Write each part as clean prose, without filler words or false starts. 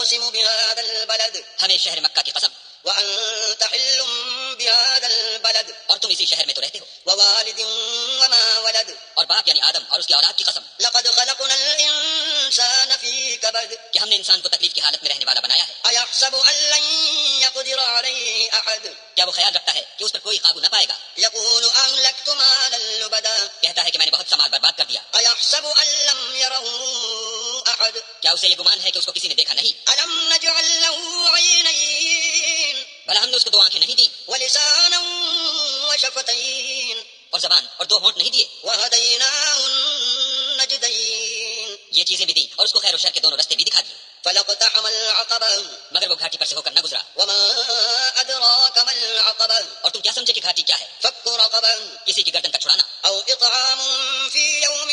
أقسم بهذا البلد ہمیں شہر مکہ کی قسم وأنت حل بهذا البلد اور تم اسی شہر میں تو رہتے ہو ووالد وما ولد اور باپ یعنی آدم اور اس کی اولاد کی قسم لقد خلقنا الإنسان في كبد کہ ہم نے انسان کو تکلیف کی حالت میں رہنے والا بنایا ہے أيحسب أن لن يقدر عليه أحد کیا وہ خیال رکھتا ہے کہ اس پر کوئی قابو نہ پائے گا يقول أهلكت مالا لبدا کہتا ہے کہ میں نے بہت سا مال برباد کر دیا أيحسب أن لم يره أحد کیا اسے یہ گمان ہے کہ اس کو کسی نے دیکھا نہیں ألم نجعل له عينين بھلا ہم نے اس کو 2 آنکھیں نہیں دی ولسانا وشفتين اور زبان اور 2 ہونٹ نہیں دیے وهديناه النجدين یہ چیزیں بھی دی اور اس کو خیر و شر کے دونوں رستے بھی دکھا دیے فلاقتحم العقبة مگر وہ گھاٹی پر سے ہو کر نہ گزرا وما أدراك ما العقبة اور تم کیا سمجھے کہ گھاٹی کیا ہے فك رقبة کسی کی گردن کا چھڑانا أو إطعام في يوم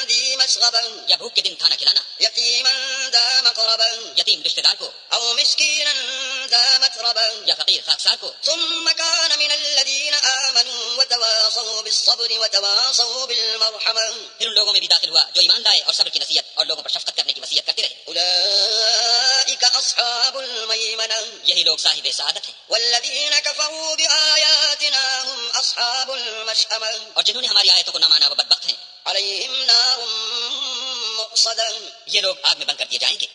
ذي مسغبة یا بھوک کے دن کھانا کھلانا يتيما ذا مقربة یتیم رشتہ دار کو أو مسكينا ذا متربة یا فقیر خاکسار کو ثم كان من الذين آمنوا وتواصوا بالصبر وتواصوا بالمرحمة پھر ان لوگوں میں بھی داخل ہوا جو ایمان لائے اور صبر کی نصیحت اور لوگوں پر شفقت کرنے کی وصیت کرتے رہے أولئك أصحاب الميمنة یہی لوگ صاحب سعادت ہیں والذين كفروا بآياتنا هم أصحاب المشأمة اور جنہوں نے ہماری آیتوں کو نہ مانا وہ بدبخت ہیں عليهم نار مؤصدة یہ لوگ آگ میں بند کر دیے جائیں گے